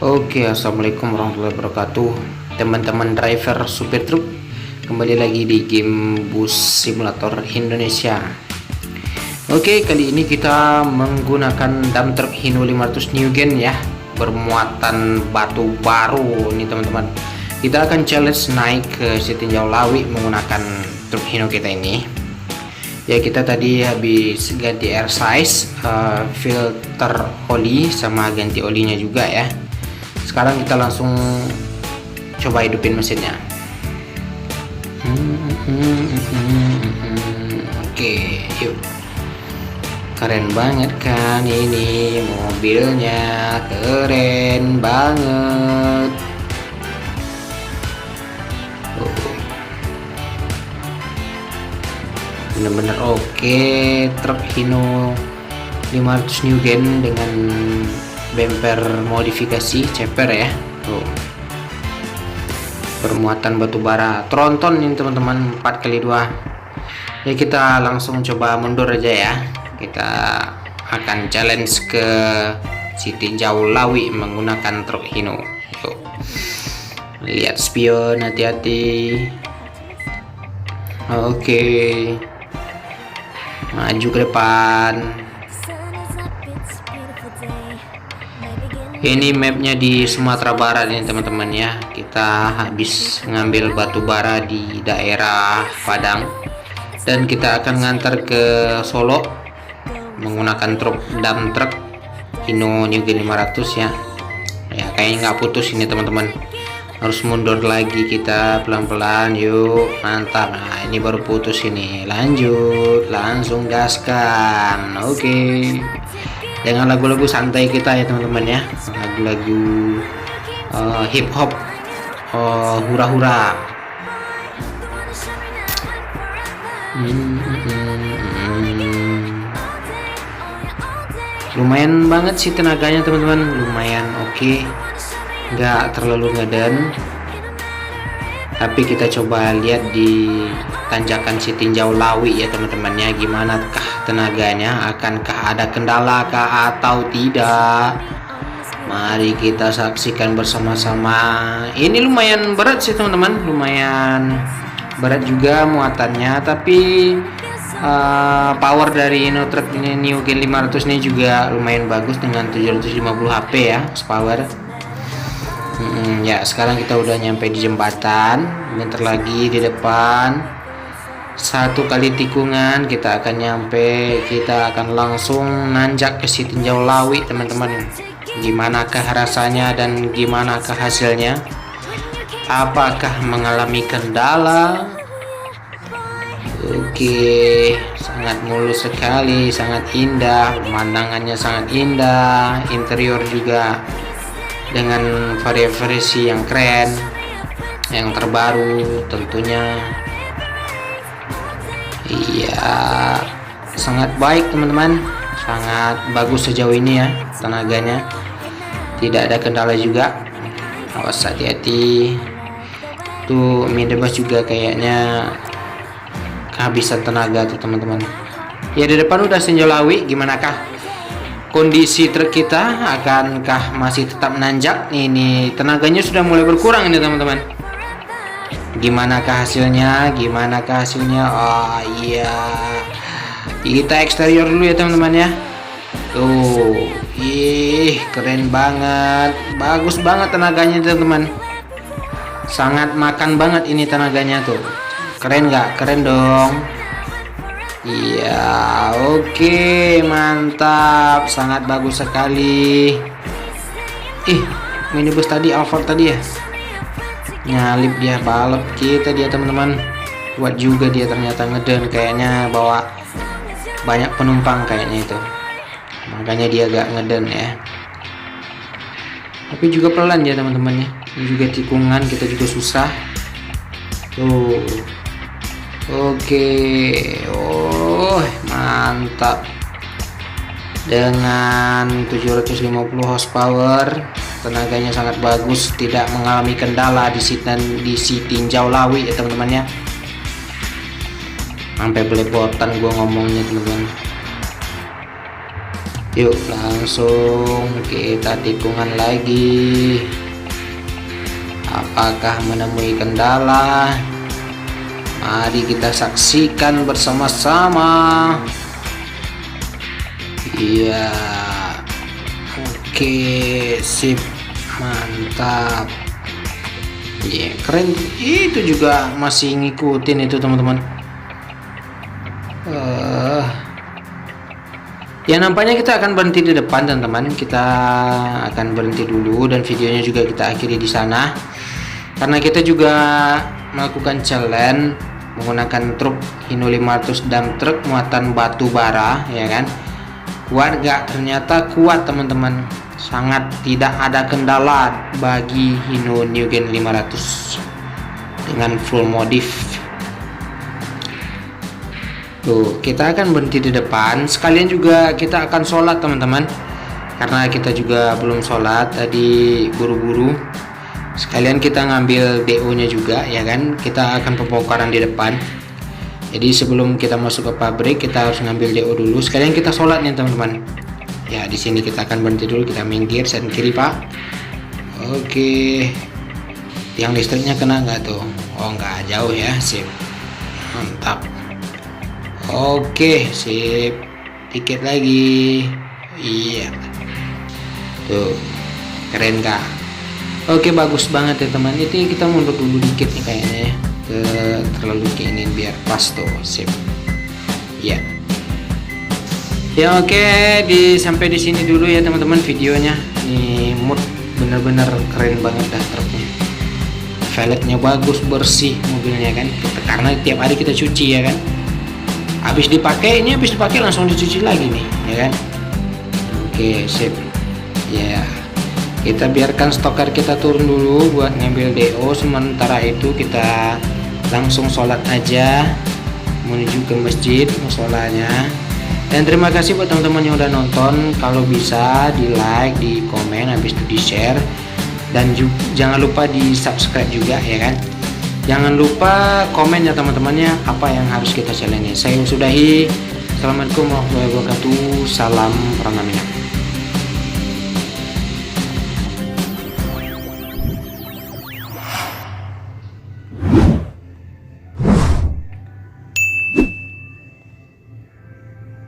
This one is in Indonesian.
Oke, assalamualaikum warahmatullahi wabarakatuh, teman-teman driver supir truk. Kembali lagi di game Bus Simulator Indonesia. Oke, kali ini kita menggunakan dump truck Hino 500 New Gen ya, bermuatan batu baru nih teman-teman. Kita akan challenge naik ke Sitinjau Lawi menggunakan truk Hino kita ini. Ya, kita tadi habis ganti air size, filter oli sama ganti olinya juga ya. Sekarang kita langsung coba hidupin mesinnya. Oke, yuk. Keren banget kan ini mobilnya, keren banget. Bener-bener oke, truk Hino 500 New Gen dengan bumper modifikasi ceper ya. Tuh. Bermuatan batu bara tronton ini teman-teman, 4x2. Ya, kita langsung coba mundur aja ya. Kita akan challenge ke Sitinjau Lawi menggunakan truk Hino. Tuh. Lihat spion, hati-hati. Oke. Maju ke depan. Ini mapnya di Sumatera Barat ini teman-teman ya. Kita habis ngambil batu bara di daerah Padang dan kita akan ngantar ke Solo menggunakan truk dump truck Hino New Gen 500 ya. Ya, kayaknya nggak putus ini teman-teman. Harus mundur lagi kita pelan-pelan, yuk. Mantap. Nah, ini baru putus ini. Lanjut, langsung gaskan. Oke. Dengan lagu-lagu santai kita ya teman-teman ya, lagu-lagu hip hop, hura-hura. Lumayan banget sih tenaganya teman-teman, lumayan oke. Nggak terlalu ngeden, tapi kita coba lihat di tanjakan Sitinjau Lawi ya teman-teman ya, gimana kah tenaganya, akankah ada kendala kah atau tidak. Mari kita saksikan bersama-sama. Ini lumayan berat sih teman-teman, lumayan berat juga muatannya, tapi power dari Hino Truck ini New Gen 500 ini juga lumayan bagus dengan 750 HP ya power. Ya, sekarang kita udah nyampe di jembatan. Bentar lagi di depan, satu kali tikungan kita akan nyampe. Kita akan langsung nanjak ke Sitinjau Lawi teman-teman. Gimanakah rasanya dan gimanakah hasilnya? Apakah mengalami kendala? Oke, sangat mulus sekali, sangat indah, pemandangannya sangat indah, interior juga dengan variasi yang keren, yang terbaru tentunya. Iya, sangat baik teman-teman, sangat bagus sejauh ini ya tenaganya, tidak ada kendala juga. Awas, hati-hati. Tuh minibus juga kayaknya kehabisan tenaga tuh teman-teman. Ya, di depan udah Sitinjau Lawi, gimanakah kondisi truk kita? Akankah masih tetap menanjak? Ini tenaganya sudah mulai berkurang ini teman-teman. Gimanakah hasilnya? Gimanakah hasilnya? Oh iya, kita eksterior dulu ya teman-teman ya. Tuh, keren banget, bagus banget tenaganya teman-teman. Sangat makan banget ini tenaganya tuh. Keren nggak? Keren dong. Iya, oke, mantap, sangat bagus sekali. Minibus tadi, Alphard tadi ya, nyalip dia, balap kita dia teman-teman. Kuat juga dia ternyata, ngeden, kayaknya bawa banyak penumpang kayaknya itu, makanya dia agak ngeden ya. Tapi juga pelan dia teman-teman ya. Ini juga tikungan, kita juga susah. Tuh. Oke, mantap. Dengan 750 horsepower, tenaganya sangat bagus, tidak mengalami kendala di Sitinjau Lawi ya teman-teman ya. Sampai belepotan gua ngomongnya teman-teman. Yuk langsung kita tikungan lagi. Apakah menemui kendala? Mari kita saksikan bersama-sama. Iya. Oke, sip. Mantap. Iya, keren. Itu juga masih ngikutin itu, teman-teman. Ya, nampaknya kita akan berhenti di depan, teman-teman. Kita akan berhenti dulu dan videonya juga kita akhiri di sana. Karena kita juga melakukan challenge menggunakan truk Hino 500 dump truck muatan batu bara, ya kan. Kuat gak? Ternyata kuat, teman-teman. Sangat tidak ada kendala bagi Hino New Gen 500 dengan full modif. Tuh, kita akan berhenti di depan. Sekalian juga kita akan sholat, teman-teman. Karena kita juga belum sholat tadi, buru-buru. Sekalian kita ngambil DO-nya juga, ya kan. Kita akan pembongkaran di depan. Jadi sebelum kita masuk ke pabrik, kita harus ngambil DO dulu. Sekalian kita sholat nih, teman-teman. Ya, di sini kita akan berhenti dulu. Kita minggir sen kiri, Pak. Oke. Yang listriknya kena nggak tuh? Oh, nggak jauh ya. Sip. Mantap. Oke, sip. Dikit lagi. Iya. Tuh. Keren kah? Oke, bagus banget ya, teman. Itu kita mundur dulu dikit nih kayaknya ya. Terlalu keingin biar pas tuh. Sip. Iya. Ya, oke, sampai di sini dulu ya, teman-teman, videonya. Ini mood bener-bener keren banget dah truknya. Velgnya bagus, bersih mobilnya kan. Karena tiap hari kita cuci ya kan. Habis dipakai langsung dicuci lagi nih, ya kan. Oke, sip. Ya, kita biarkan stoker kita turun dulu buat ngambil DO. Sementara itu kita langsung sholat aja, menuju ke masjid musolanya. Dan terima kasih buat teman-teman yang udah nonton. Kalau bisa di like, di komen, habis itu di share, dan jangan lupa di subscribe juga, ya kan. Jangan lupa komen ya, teman-temannya, apa yang harus kita challenge. Saya sudahi. Assalamualaikum warahmatullahi wabarakatuh. Salam Pranamina.